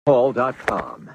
Paul.com.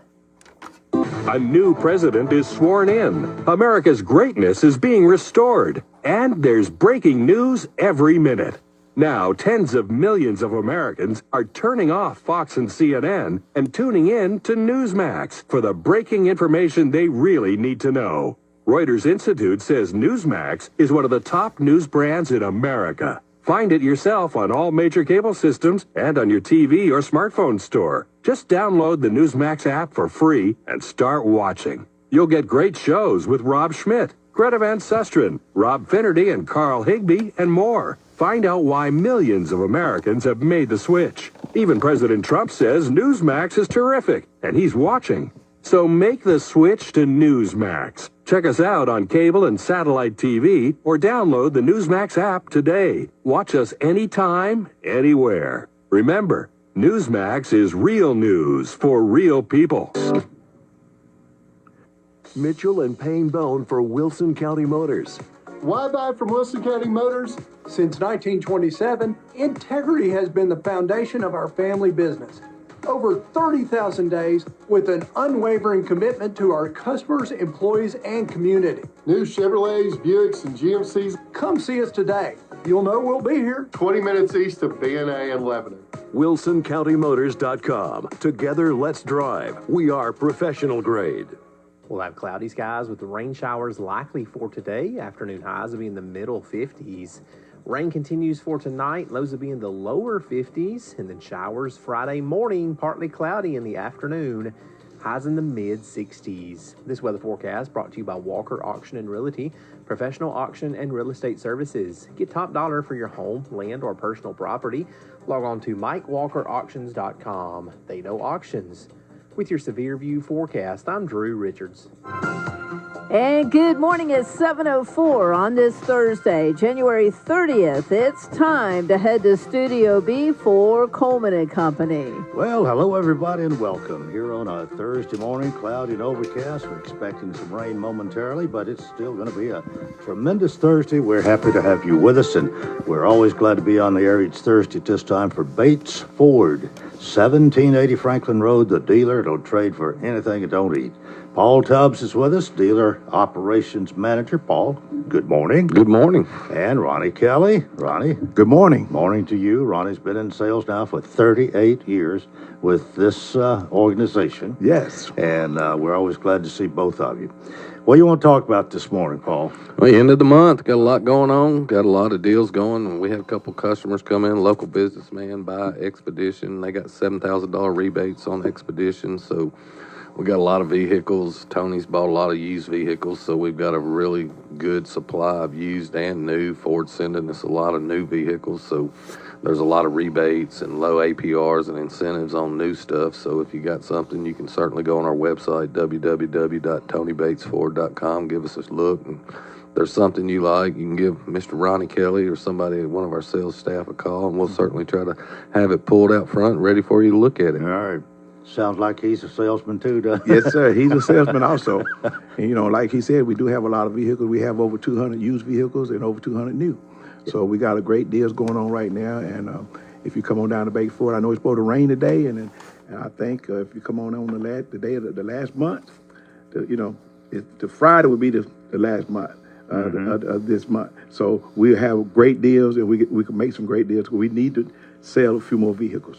A new president is sworn in. America's greatness is being restored. And there's breaking news every minute. Now, tens of millions of Americans are turning off Fox and CNN and tuning in to Newsmax for the breaking information they really need to know. Reuters Institute says Newsmax is one of the top news brands in America. Find it yourself on all major cable systems and on your TV or smartphone store. Just download the Newsmax app for free and start watching. You'll get great shows with Rob Schmidt, Greta Van Susteren, Rob Finnerty, and Carl Higbie, and more. Find out why millions of Americans have made the switch. Even President Trump says Newsmax is terrific, and he's watching. So make the switch to Newsmax. Check us out on cable and satellite TV or download the Newsmax app today. Watch us anytime, anywhere. Remember, Newsmax is real news for real people. Mitchell and Payne Bone for Wilson County Motors. Why buy from Wilson County Motors? Since 1927, integrity has been the foundation of our family business. Over 30,000 days with an unwavering commitment to our customers, employees, and community. New Chevrolets, Buicks, and GMCs. Come see us today. You'll know we'll be here. 20 minutes east of BNA in Lebanon. WilsonCountyMotors.com. Together, let's drive. We are professional grade. We'll have cloudy skies with rain showers likely for today. Afternoon highs will be in the middle 50s. Rain continues for tonight. Lows will be in the lower 50s. And then showers Friday morning, partly cloudy in the afternoon. Highs in the mid 60s. This weather forecast brought to you by Walker Auction and Realty, professional auction and real estate services. Get top dollar for your home, land, or personal property. Log on to MikeWalkerAuctions.com. They know auctions. With your severe view forecast, I'm Drew Richards. And good morning at 7:04 on this Thursday, January 30th. It's time to head to Studio B for Coleman and Company. Well, hello everybody and welcome. Here on a Thursday morning, cloudy and overcast. We're expecting some rain momentarily, but it's still going to be a tremendous Thursday. We're happy to have you with us, and we're always glad to be on the air each Thursday at this time for Bates Ford, 1780 Franklin Road, the dealer that'll trade for anything it don't eat. Paul Tubbs is with us, dealer operations manager. Paul, good morning. Good morning. And Ronnie Kelly. Ronnie. Good morning. Morning to you. Ronnie's been in sales now for 38 years with this organization. Yes. And we're always glad to see both of you. What do you want to talk about this morning, Paul? Well, end of the month, got a lot going on, got a lot of deals going, and we had a couple customers come in, local businessman buy Expedition. They got $7,000 rebates on Expedition, so we got a lot of vehicles. Tony's bought a lot of used vehicles, so we've got a really good supply of used and new. Ford's sending us a lot of new vehicles, so there's a lot of rebates and low APRs and incentives on new stuff. So if you got something, you can certainly go on our website, www.tonybatesford.com. Give us a look. And if there's something you like, you can give Mr. Ronnie Kelly or somebody, one of our sales staff, a call, and we'll certainly try to have it pulled out front and ready for you to look at it. All right. Sounds like he's a salesman too, doesn't he? Yes, sir. He's a salesman also. And, you know, like he said, we do have a lot of vehicles. We have over 200 used vehicles and over 200 new. So we got a great deals going on right now. And if you come on down to Bates Ford, I know it's supposed to rain today. And I think if you come on the day of the last month, the Friday would be the last month of this month. So we have great deals, and we can make some great deals. We need to sell a few more vehicles.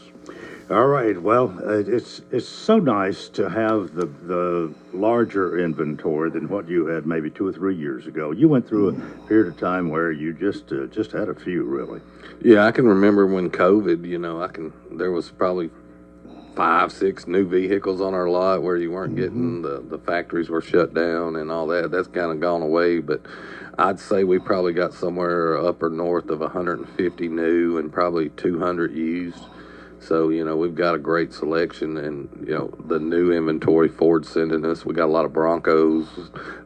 All right. Well, it's so nice to have the larger inventory than what you had maybe 2 or 3 years ago. You went through a period of time where you just had a few, really. Yeah, I can remember when COVID. There was probably 5, 6 new vehicles on our lot where you weren't getting the factories were shut down and all that. That's kind of gone away, but I'd say we probably got somewhere upper north of 150 new and probably 200 used. So, we've got a great selection, and, the new inventory Ford's sending us. We got a lot of Broncos,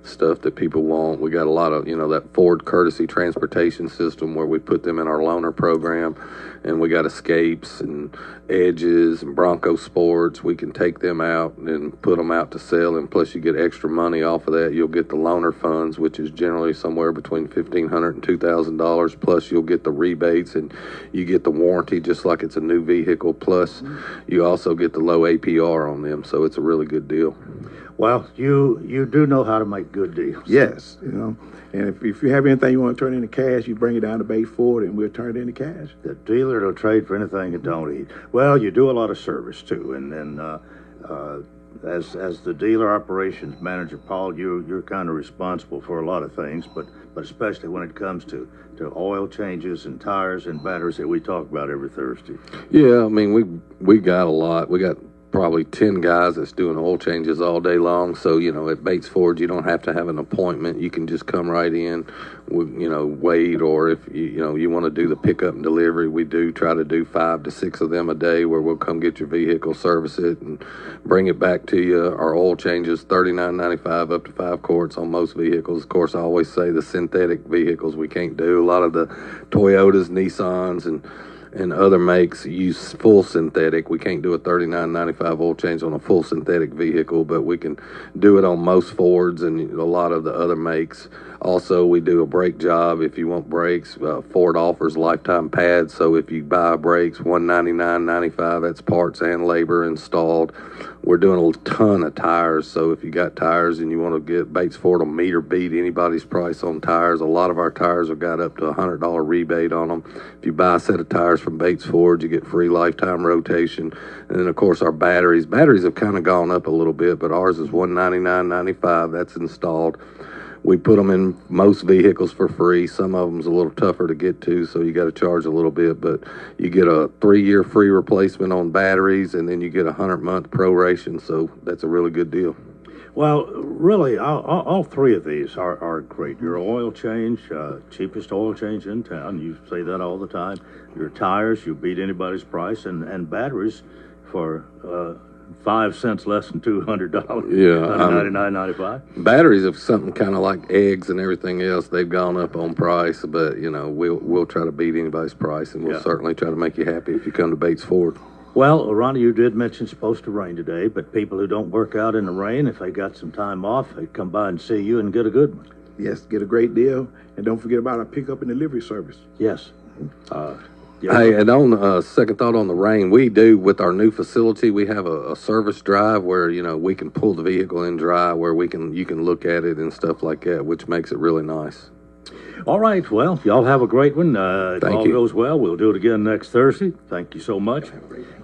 stuff that people want. We got a lot of, that Ford Courtesy Transportation System where we put them in our loaner program. and we got Escapes and Edges and Bronco Sports. We can take them out and put them out to sell, and plus you get extra money off of that. You'll get the loaner funds, which is generally somewhere between $1,500 and $2,000, plus you'll get the rebates, and you get the warranty just like it's a new vehicle, plus you also get the low APR on them, so it's a really good deal. Well, you do know how to make good deals. Yes, and if you have anything you want to turn into cash, you bring it down to Bay Ford, and we'll turn it into cash. The dealer will trade for anything it don't eat. Well, you do a lot of service too, and as the dealer operations manager, Paul, you're kind of responsible for a lot of things, but especially when it comes to oil changes and tires and batteries that we talk about every Thursday. Yeah, I mean we got a lot. We got probably 10 guys that's doing oil changes all day long. So, at Bates Ford, you don't have to have an appointment. You can just come right in, wait, or if, you want to do the pickup and delivery, we do try to do 5 to 6 of them a day where we'll come get your vehicle, service it, and bring it back to you. Our oil changes, $39.95 up to 5 quarts on most vehicles. Of course, I always say the synthetic vehicles we can't do. A lot of the Toyotas, Nissans, and other makes use full synthetic. We can't do a $39.95 oil change on a full synthetic vehicle, but we can do it on most Fords and a lot of the other makes. Also, we do a brake job if you want brakes. Ford offers lifetime pads, so if you buy brakes, $199.95, that's parts and labor installed. We're doing a ton of tires, so if you got tires and you want to get Bates Ford will meet or beat anybody's price on tires. A lot of our tires have got up to a $100 rebate on them. If you buy a set of tires from Bates Ford, you get free lifetime rotation. And then, of course, our batteries have kind of gone up a little bit, but ours is $199.95. That's installed. We put them in most vehicles for free. Some of them's a little tougher to get to, so you got to charge a little bit. But you get a 3-year free replacement on batteries, and then you get a 100-month proration. So that's a really good deal. Well, really, all 3 of these are great. Your oil change, cheapest oil change in town. You say that all the time. Your tires, you beat anybody's price, and batteries for 5 cents less than $200. Yeah, $99.95. Batteries of something kind of like eggs and everything else. They've gone up on price, but we'll try to beat anybody's price, and we'll certainly try to make you happy if you come to Bates Ford. Well, Ronnie, you did mention it's supposed to rain today, but people who don't work out in the rain, if they got some time off, they come by and see you and get a good one. Yes, get a great deal, and don't forget about our pickup and delivery service. Yes. Hey, and on second thought on the rain, we do with our new facility. We have a service drive where we can pull the vehicle in dry, where you can look at it and stuff like that, which makes it really nice. All right, well, y'all have a great one. If all goes well, we'll do it again next Thursday. Thank you so much.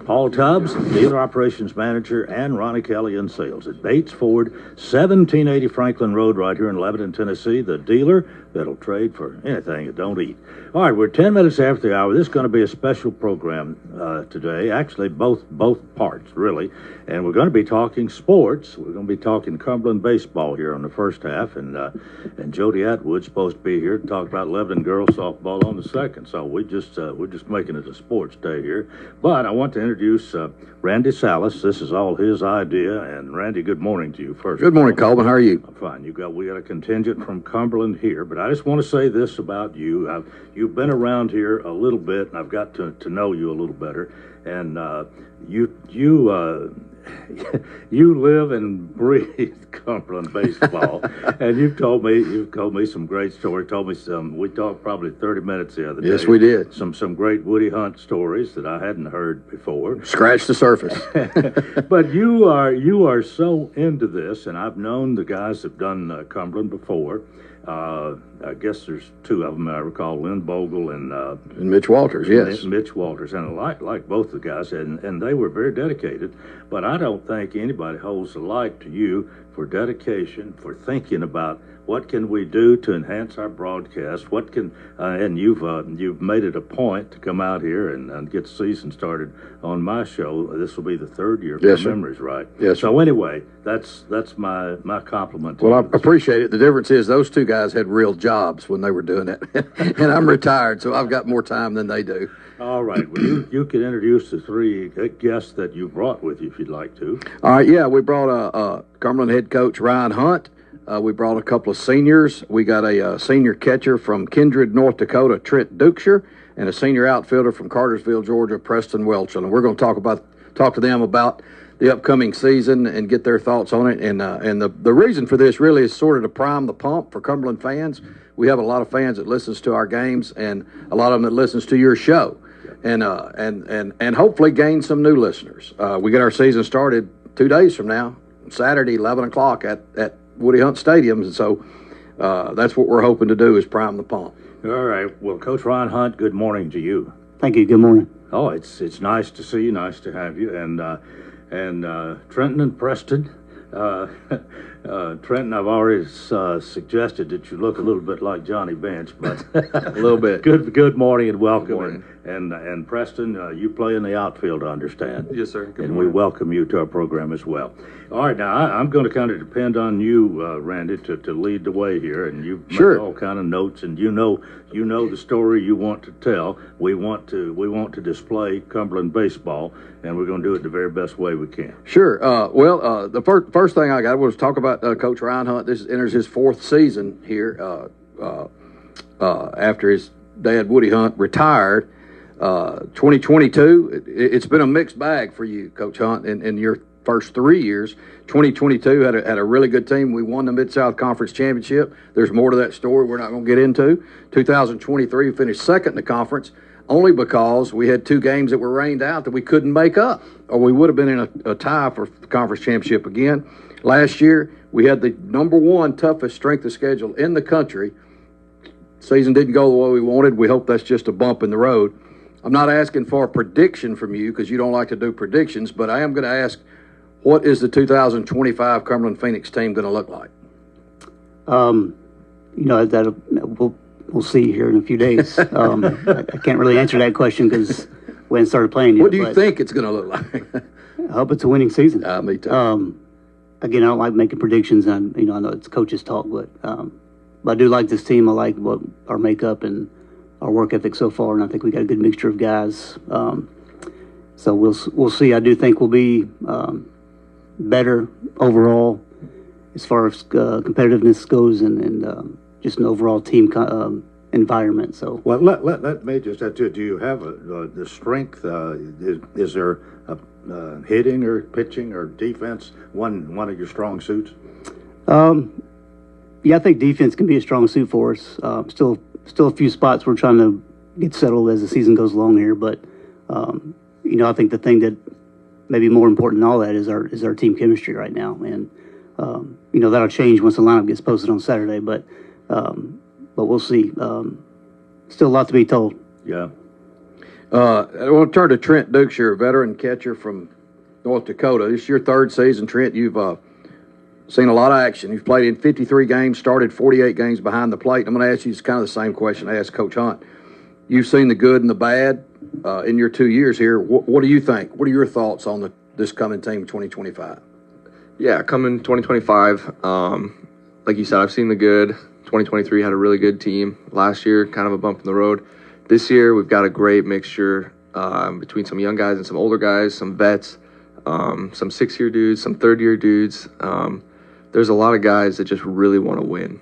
Paul Tubbs, Dealer Operations Manager, and Ronnie Kelly in sales at Bates Ford, 1780 Franklin Road right here in Lebanon, Tennessee, the dealer that'll trade for anything it don't eat. All right, we're 10 minutes after the hour. This is going to be a special program today, actually both parts, really. And we're going to be talking sports. We're going to be talking Cumberland baseball here on the first half, and Jody Atwood's supposed to be here to talk about Lebanon girls softball on the second. So we're just making it a sports day here. But I want to introduce Randy Salas. This is all his idea. And Randy, good morning to you first. Good morning, Coleman. How are you? I'm fine. We got a contingent from Cumberland here, but I just want to say this about you. You've been around here a little bit, and I've got to know you a little better. And you live and breathe Cumberland baseball, and you've told me some great stories. We talked probably 30 minutes the other day. Yes, we did. Some great Woody Hunt stories that I hadn't heard before. Scratch the surface. But you are so into this, and I've known the guys that've done Cumberland before. I guess there's 2 of them I recall, Lynn Bogle and Mitch Walters, yes. Mitch Walters, and I like both the guys, and they were very dedicated. But I don't think anybody holds the light to you for dedication, for thinking about what can we do to enhance our broadcast. What can and you've made it a point to come out here and get the season started on my show. This will be the 3rd year. Yes, if my memory's right. Yes. So anyway, that's my compliment to Well, I you. appreciate it. The difference is those 2 guys had real jobs when they were doing it, and I'm retired, so I've got more time than they do. All right. Well, you can introduce the 3 guests that you brought with you if you'd like to. All right, yeah, we brought Cumberland head coach Ryan Hunt, We brought a couple of seniors. We got a senior catcher from Kindred, North Dakota, Trent Dukeshire, and a senior outfielder from Cartersville, Georgia, Preston Welch. And we're going to talk to them about the upcoming season and get their thoughts on it. And the reason for this really is sort of to prime the pump for Cumberland fans. We have a lot of fans that listens to our games and a lot of them that listens to your show, and hopefully gain some new listeners. We get our season started 2 days from now, Saturday, 11 o'clock at Woody Hunt Stadium. And so that's what we're hoping to do is prime the pump. All right. Well, Coach Ron Hunt, good morning to you. Thank you. Good morning. Oh, it's nice to see you. Nice to have you. And Trenton and Preston. Trenton, I've already suggested that you look a little bit like Johnny Bench, but A little bit. Good morning and welcome. Good morning. And Preston, you play in the outfield, I understand. Yes, sir. Good And morning. we welcome you to our program as well. All right, now I'm going to kind of depend on you, Randy, to lead the way here, and you've Sure. made all kind of notes, and you know the story you want to tell. We want to display Cumberland baseball, and we're going to do it the very best way we can. Sure. The first thing I got was talk about Coach Ryan Hunt. This enters his 4th season here after his dad, Woody Hunt, retired. 2022, it's been a mixed bag for you, Coach Hunt, in your first 3 years. 2022 had a really good team. We won the Mid-South Conference Championship. There's more to that story we're not going to get into. 2023, we finished second in the conference only because we had 2 games that were rained out that we couldn't make up, or we would have been in a tie for the conference championship again. Last year, we had the #1 toughest strength of schedule in the country. Season didn't go the way we wanted. We hope that's just a bump in the road. I'm not asking for a prediction from you because you don't like to do predictions, but I am going to ask, what is the 2025 Cumberland Phoenix team going to look like? We'll see here in a few days. I can't really answer that question because we haven't started playing yet. What do you think it's going to look like? I hope it's a winning season. Me too. Again, I don't like making predictions, and I know it's coaches talk, but I do like this team. I like what our makeup and our work ethic so far, and I think we got a good mixture of guys. So we'll see. I do think we'll be better overall as far as competitiveness goes, and just an overall team environment. So Well, let me just add to it. Do you have the strength? Is there hitting or pitching or defense one of your strong suits? yeah, I think defense can be a strong suit for us. Still a few spots we're trying to get settled as the season goes along here, but I think the thing that maybe more important than all that is our team chemistry right now, and that'll change once the lineup gets posted on Saturday, but we'll see. Still a lot to be told. Yeah. I want to turn to Trent Dukeshire, a veteran catcher from North Dakota. This is your third season, Trent. You've seen a lot of action. You've played in 53 games, started 48 games behind the plate. I'm going to ask you kind of the same question I asked Coach Hunt. You've seen the good and the bad in your 2 years here. What do you think? What are your thoughts on this coming team 2025? Yeah, coming 2025, like you said, I've seen the good. 2023 had a really good team. Last year, kind of a bump in the road. This year, we've got a great mixture between some young guys and some older guys, some vets, some six-year dudes, some third-year dudes. There's a lot of guys that just really want to win,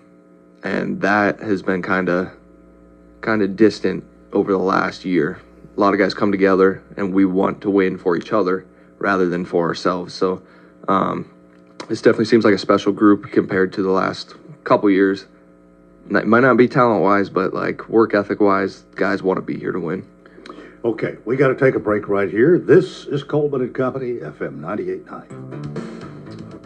and that has been kind of distant over the last year. A lot of guys come together, and we want to win for each other rather than for ourselves. So this definitely seems like a special group compared to the last couple years. It might not be talent-wise, but like work ethic-wise, guys want to be here to win. Okay, we got to take a break right here. This is Coleman and Company, FM 98.9.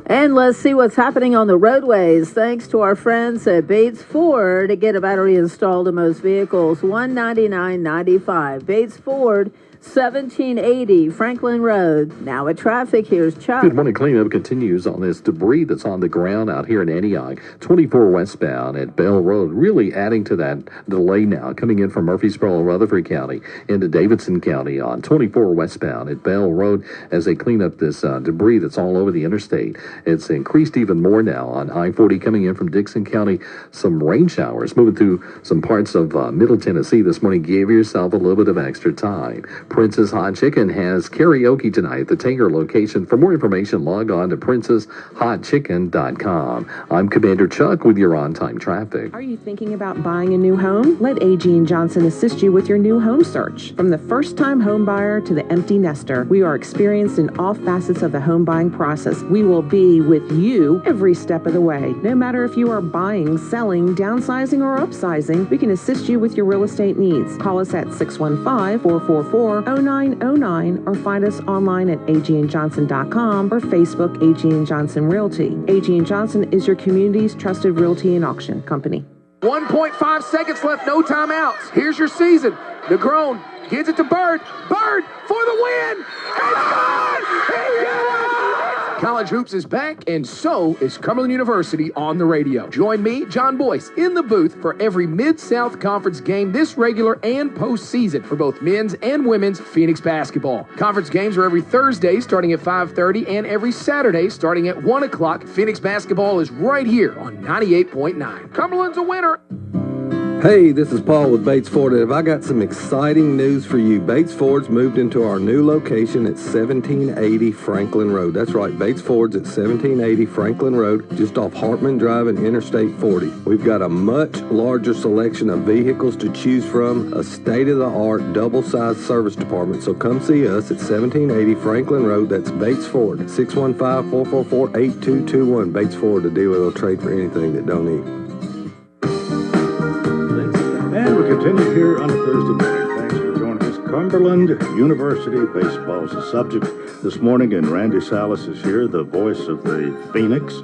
And let's see what's happening on the roadways. Thanks to our friends at Bates Ford to get a battery installed in most vehicles. $199.95. Bates Ford, 1780 Franklin Road. Now at traffic, here's Chuck. Good morning. Cleanup continues on this debris that's on the ground out here in Antioch. 24 westbound at Bell Road, really adding to that delay now, coming in from Murfreesboro, Rutherford County into Davidson County on 24 westbound at Bell Road as they clean up this debris that's all over the interstate. It's increased even more now on I-40 coming in from Dixon County. Some rain showers moving through some parts of Middle Tennessee this morning. Give yourself a little bit of extra time. Princess Hot Chicken has karaoke tonight at the Tanger location. For more information, log on to princesshotchicken.com. I'm Commander Chuck with your on-time traffic. Are you thinking about buying a new home? Let A.G. & Johnson assist you with your new home search. From the first-time home buyer to the empty nester, we are experienced in all facets of the home buying process. We will be with you every step of the way. No matter if you are buying, selling, downsizing, or upsizing, we can assist you with your real estate needs. Call us at 615-444-0909 or find us online at agandjohnson.com or Facebook A.G. & Johnson Realty. A.G. & Johnson is your community's trusted realty and auction company. 1.5 seconds left, no timeouts. Here's your season. Negron gives it to Bird. Bird for the win. It's gone! College Hoops is back, and so is Cumberland University on the radio. Join me, John Boyce, in the booth for every Mid-South Conference game this regular and postseason for both men's and women's Phoenix basketball. Conference games are every Thursday starting at 5:30 and every Saturday starting at 1 o'clock. Phoenix basketball is right here on 98.9. Cumberland's a winner. Hey, this is Paul with Bates Ford, and I got some exciting news for you. Bates Ford's moved into our new location at 1780 Franklin Road. That's right, Bates Ford's at 1780 Franklin Road, just off Hartman Drive and Interstate 40. We've got a much larger selection of vehicles to choose from, a state-of-the-art double-sized service department. So come see us at 1780 Franklin Road. That's Bates Ford, 615-444-8221. Bates Ford, a dealer that'll trade for anything that don't eat. And we continue here on a Thursday morning. Thanks for joining us. Cumberland University baseball is the subject this morning, and Randy Salas is here, the voice of the Phoenix.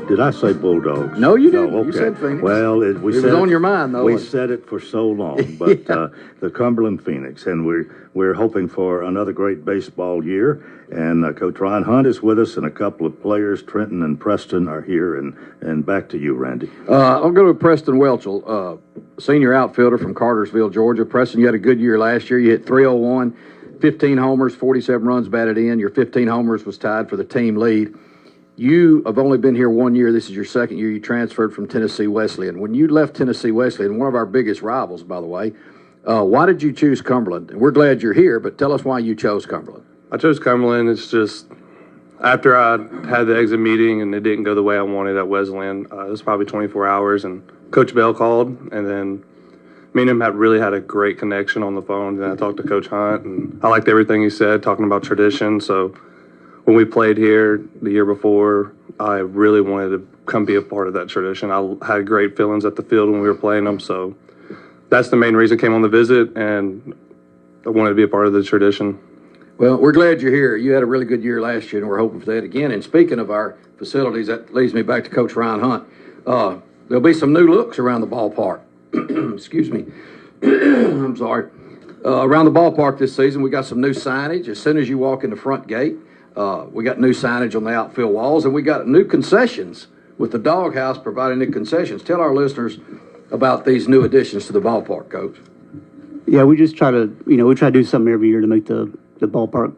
Did I say Bulldogs? No, you didn't. No, okay. You said Phoenix. Well, it was on your mind, though. We said it for so long, but the Cumberland Phoenix, and we're hoping for another great baseball year. And Coach Ryan Hunt is with us, and a couple of players, Trenton and Preston, are here. And back to you, Randy. I'll go to Preston Welchel, senior outfielder from Cartersville, Georgia. Preston, you had a good year last year. You hit .301, 15 homers, 47 runs batted in. Your 15 homers was tied for the team lead. You have only been here 1 year. This is your second year. You transferred from Tennessee Wesleyan. When you left Tennessee Wesleyan, one of our biggest rivals, by the way, why did you choose Cumberland? And we're glad you're here, but tell us why you chose Cumberland. I chose Cumberland. It's just after I had the exit meeting and it didn't go the way I wanted at Wesleyan, it was probably 24 hours, and Coach Bell called, and then me and him really had a great connection on the phone. And I talked to Coach Hunt, and I liked everything he said, talking about tradition. So when we played here the year before, I really wanted to come be a part of that tradition. I had great feelings at the field when we were playing them, so that's the main reason I came on the visit, and I wanted to be a part of the tradition. Well, we're glad you're here. You had a really good year last year, and we're hoping for that again. And speaking of our facilities, that leads me back to Coach Ryan Hunt. There'll be some new looks around the ballpark. Excuse me. I'm sorry. Around the ballpark this season, we got some new signage. As soon as you walk in the front gate, we got new signage on the outfield walls, and we got new concessions with the doghouse providing new concessions. Tell our listeners about these new additions to the ballpark, Coach. Yeah, we just try to, we try to do something every year to make the ballpark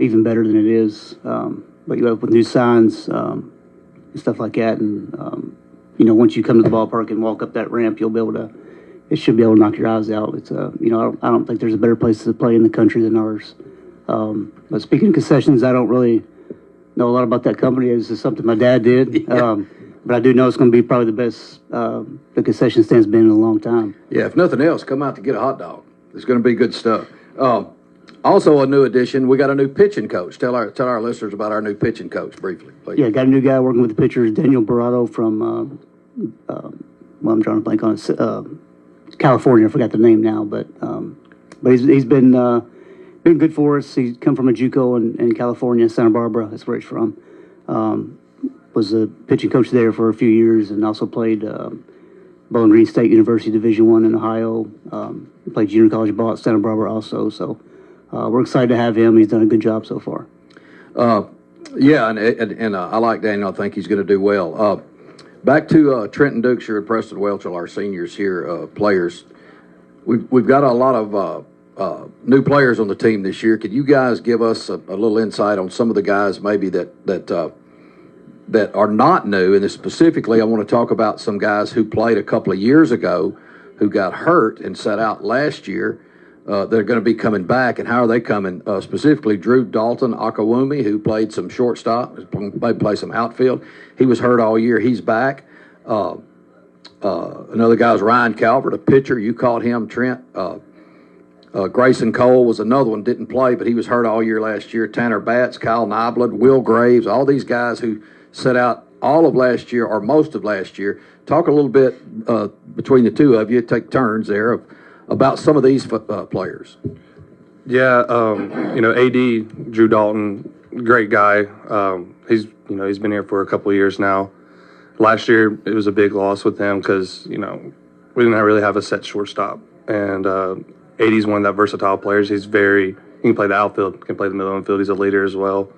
even better than it is. But with new signs and stuff like that, and once you come to the ballpark and walk up that ramp, you'll be able to. It should be able to knock your eyes out. It's I don't think there's a better place to play in the country than ours. But speaking of concessions, I don't really know a lot about that company. It's just something my dad did. Yeah. But I do know it's going to be probably the best the concession stand's been in a long time. Yeah, if nothing else, come out to get a hot dog. It's going to be good stuff. Also, a new addition, we got a new pitching coach. Tell our listeners about our new pitching coach briefly, please. Yeah, got a new guy working with the pitchers, Daniel Barrato from, I'm drawing a blank on it, California. I forgot the name now, but he's been good for us. He's come from a JUCO in California, Santa Barbara. That's where he's from. Was a pitching coach there for a few years, and also played Bowling Green State University Division I in Ohio. Played junior college ball at Santa Barbara also. So we're excited to have him. He's done a good job so far. Yeah, and I like Daniel. I think he's going to do well. Back to Trenton Dukeshire and Preston Welchel, our seniors here, players. We've got a lot of new players on the team this year. Could you guys give us a little insight on some of the guys maybe that are not new? And specifically, I want to talk about some guys who played a couple of years ago who got hurt and sat out last year. that are going to be coming back, and how are they coming? Specifically, Drew Dalton Akawumi, who played some shortstop, played some outfield. He was hurt all year. He's back. Another guy was Ryan Calvert, a pitcher. You caught him, Trent. Grayson Cole was another one, didn't play, but he was hurt all year last year. Tanner Batts, Kyle Nyblood, Will Graves, all these guys who set out all of last year or most of last year. Talk a little bit between the two of you, take turns there, about some of these players. Yeah, AD, Drew Dalton, great guy. He's been here for a couple of years now. Last year, it was a big loss with him because, we didn't really have a set shortstop. And AD's one of that versatile players. He can play the outfield, can play the middle infield. He's a leader as well.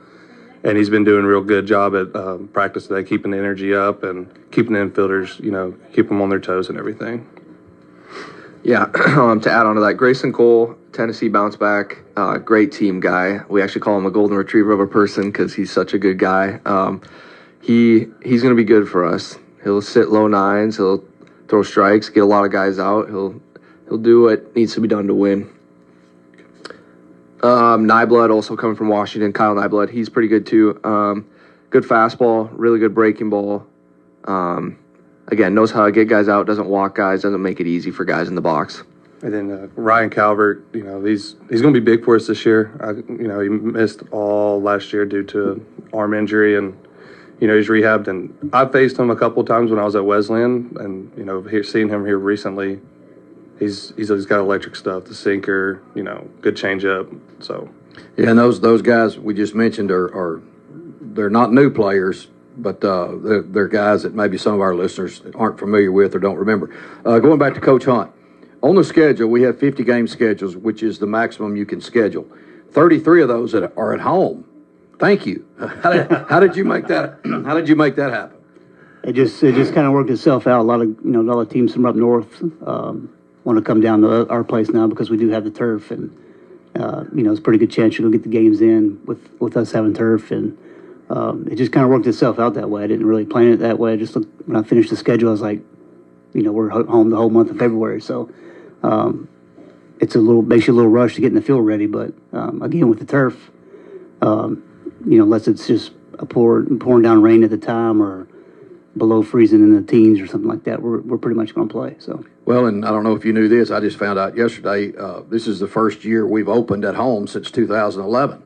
And he's been doing a real good job at practice today, keeping the energy up and keeping the infielders, keep them on their toes and everything. Yeah, to add on to that, Grayson Cole, Tennessee bounce back, great team guy. We actually call him a golden retriever of a person because he's such a good guy. He's going to be good for us. He'll sit low nines, he'll throw strikes, get a lot of guys out. He'll do what needs to be done to win. Nyblood, also coming from Washington, Kyle Nyblood, he's pretty good too. Good fastball, really good breaking ball. Again, knows how to get guys out, doesn't walk guys, doesn't make it easy for guys in the box. And then Ryan Calvert, he's going to be big for us this year. He missed all last year due to arm injury, and he's rehabbed. And I faced him a couple times when I was at Wesleyan, and seeing him here recently, he's got electric stuff, the sinker, good changeup. So yeah, and those guys we just mentioned are they're not new players. But they're guys that maybe some of our listeners aren't familiar with or don't remember. Going back to Coach Hunt, on the schedule, we have 50-game schedules, which is the maximum you can schedule. 33 of those are at home. Thank you. How did you make that? How did you make that happen? It just kind of worked itself out. A lot of teams from up north want to come down to our place now because we do have the turf, and it's a pretty good chance you'll get the games in with us having turf. And it just kind of worked itself out that way. I didn't really plan it that way. When I finished the schedule, I was like, we're home the whole month of February. So makes you a little rush to get in the field ready. But again, with the turf, unless it's just pouring down rain at the time or below freezing in the teens or something like that, we're pretty much going to play. So. Well, and I don't know if you knew this. I just found out yesterday. This is the first year we've opened at home since 2011,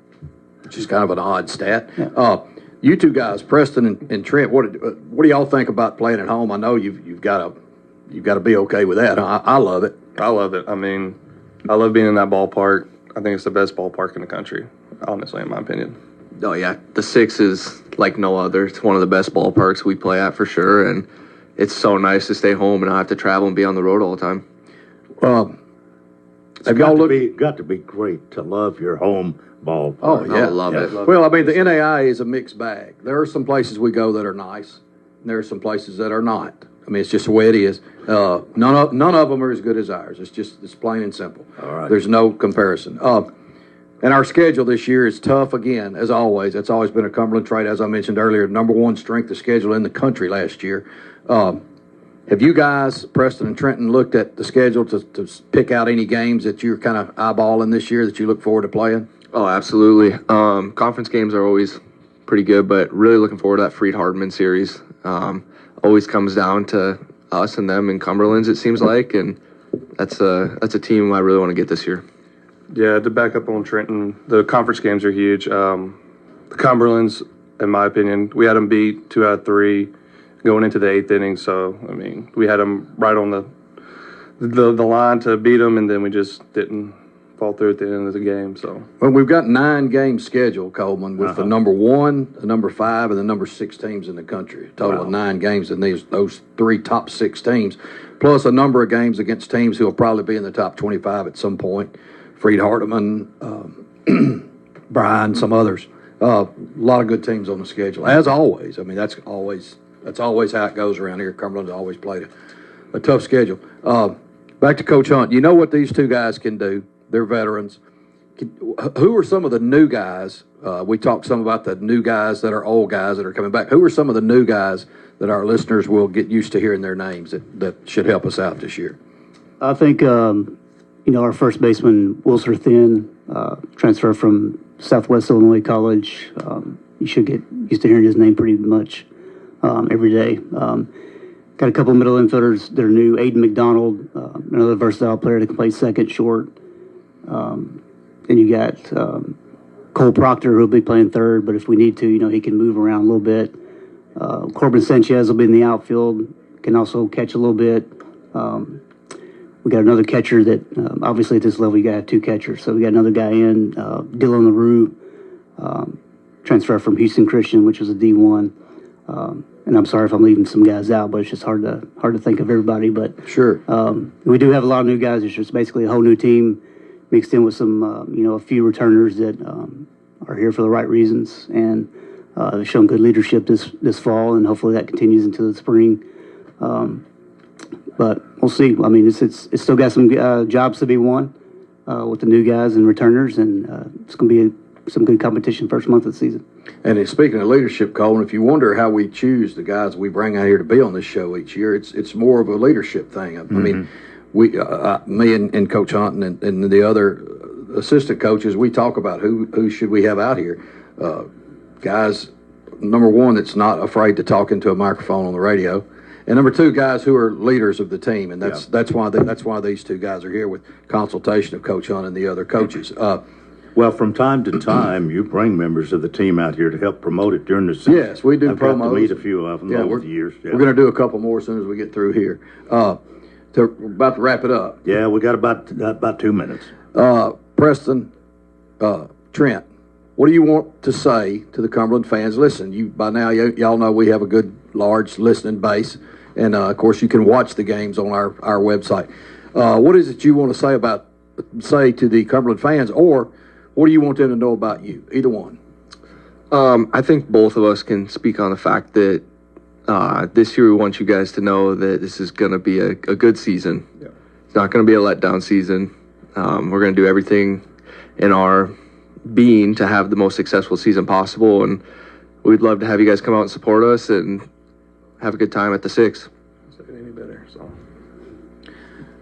which is kind of an odd stat. Yeah. You two guys, Preston and Trent, what do y'all think about playing at home? I know you've got to be okay with that. I love it. I love it. I mean, I love being in that ballpark. I think it's the best ballpark in the country, honestly, in my opinion. Oh, yeah. The 6 is like no other. It's one of the best ballparks we play at for sure, and it's so nice to stay home and not have to travel and be on the road all the time. Have y'all got to be great to love your home ballpark. Oh, yeah. I love it. Well, I mean, the NAI is a mixed bag. There are some places we go that are nice, and there are some places that are not. I mean, it's just the way it is. None of them are as good as ours. It's plain and simple. All right. There's no comparison. And our schedule this year is tough again, as always. It's always been a Cumberland trait, as I mentioned earlier, number one strength of schedule in the country last year. Have you guys, Preston and Trenton, looked at the schedule to pick out any games that you're kind of eyeballing this year that you look forward to playing? Oh, absolutely. Conference games are always pretty good, but really looking forward to that Freed-Hardman series. Always comes down to us and them in Cumberland's, it seems like, and that's a team I really want to get this year. Yeah, to back up on Trenton, the conference games are huge. The Cumberland's, in my opinion, we had them beat 2 out of 3 going into the 8th inning. So, I mean, we had them right on the line to beat them, and then we just didn't fall through at the end of the game. So, well, we've got 9 games scheduled, Coleman, with the number 1, the number 5, and the number 6 teams in the country. A total of 9 games in those 3 top 6 teams, plus a number of games against teams who will probably be in the top 25 at some point. Freed-Hardman, Bryan, some others. A lot of good teams on the schedule, as always. I mean, that's always how it goes around here. Cumberland's always played a tough schedule. Back to Coach Hunt. You know what these two guys can do. They're veterans. Who are some of the new guys? We talked some about the new guys that are old guys that are coming back. Who are some of the new guys that our listeners will get used to hearing their names that should help us out this year? I think our first baseman, Wilser Thin, transfer from Southwest Illinois College. You should get used to hearing his name pretty much every day. Got a couple of middle infielders that are new. Aiden McDonald, another versatile player that can play second, short. Then you got Cole Proctor, who'll be playing third, but if we need to, he can move around a little bit. Corbin Sanchez will be in the outfield, can also catch a little bit. We got another catcher that, obviously at this level, you got to have two catchers. So we got another guy in, Dylan LaRue, transfer from Houston Christian, which was a D1. And I'm sorry if I'm leaving some guys out, but it's just hard to think of everybody. But sure, we do have a lot of new guys. It's just basically a whole new team mixed in with some, a few returners that are here for the right reasons, and they've shown good leadership this fall, and hopefully that continues into the spring. But we'll see. I mean, it's still got some jobs to be won with the new guys and returners, and it's going to be some good competition first month of the season. And speaking of leadership, Cole, if you wonder how we choose the guys we bring out here to be on this show each year, it's more of a leadership thing. I mean, me and Coach Hunt and the other assistant coaches, we talk about who should we have out here. Guys, number one, that's not afraid to talk into a microphone on the radio, and number two, guys who are leaders of the team, and that's why these two guys are here with consultation of Coach Hunt and the other coaches. Well, from time to time, you bring members of the team out here to help promote it during the season. Yes, we do I've got promos. to meet a few of them over the years. Yeah. We're going to do a couple more as soon as we get through here. We're about to wrap it up. Yeah, we got about 2 minutes. Preston, Trent, what do you want to say to the Cumberland fans? Listen, by now y'all know we have a good, large listening base, and of course you can watch the games on our website. What is it you want to say to the Cumberland fans, or what do you want them to know about you? Either one. I think both of us can speak on the fact that this year we want you guys to know that this is going to be a good season. Yeah. It's not going to be a letdown season. We're going to do everything in our being to have the most successful season possible, and we'd love to have you guys come out and support us and have a good time at the Six. Any better? So.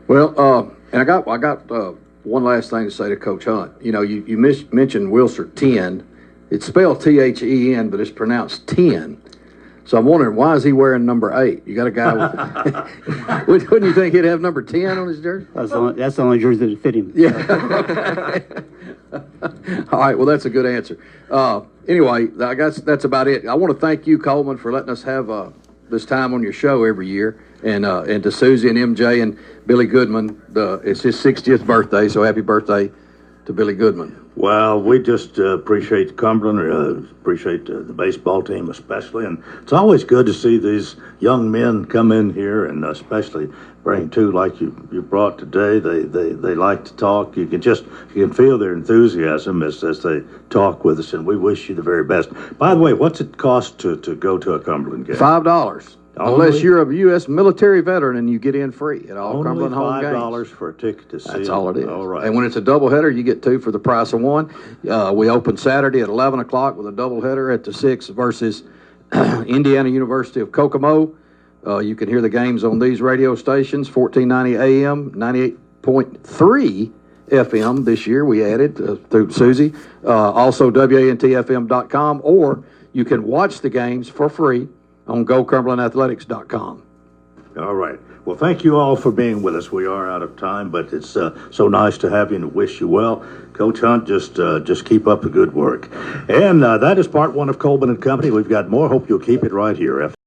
Well, and I got one last thing to say to Coach Hunt. You mentioned Wilser 10. It's spelled T-H-E-N, but it's pronounced 10. So I'm wondering, why is he wearing number 8? You got a guy with... Wouldn't you think he'd have number 10 on his jersey? That's the only jersey that fit him. Yeah. All right, well, that's a good answer. Anyway, I guess that's about it. I want to thank you, Coleman, for letting us have this time on your show every year. And to Susie and MJ and Billy Goodman, it's his 60th birthday, so happy birthday to Billy Goodman. Well, we just appreciate Cumberland, appreciate the baseball team especially, and it's always good to see these young men come in here, and especially bring two like you brought today. They like to talk. You can feel their enthusiasm as they talk with us, and we wish you the very best. By the way, what's it cost to go to a Cumberland game? $5. Unless you're a U.S. military veteran and you get in free at all Cumberland home games. $5 for a ticket to see. That's all it is. All right. And when it's a doubleheader, you get 2 for the price of 1. We open Saturday at 11 o'clock with a doubleheader at the 6 versus Indiana University of Kokomo. You can hear the games on these radio stations, 1490 AM, 98.3 FM this year we added through Susie. Also WANTFM.com, or you can watch the games for free on GoCumberlandAthletics.com. All right. Well, thank you all for being with us. We are out of time, but it's so nice to have you and wish you well. Coach Hunt, just keep up the good work. And that is part 1 of Coleman and Company. We've got more. Hope you'll keep it right here.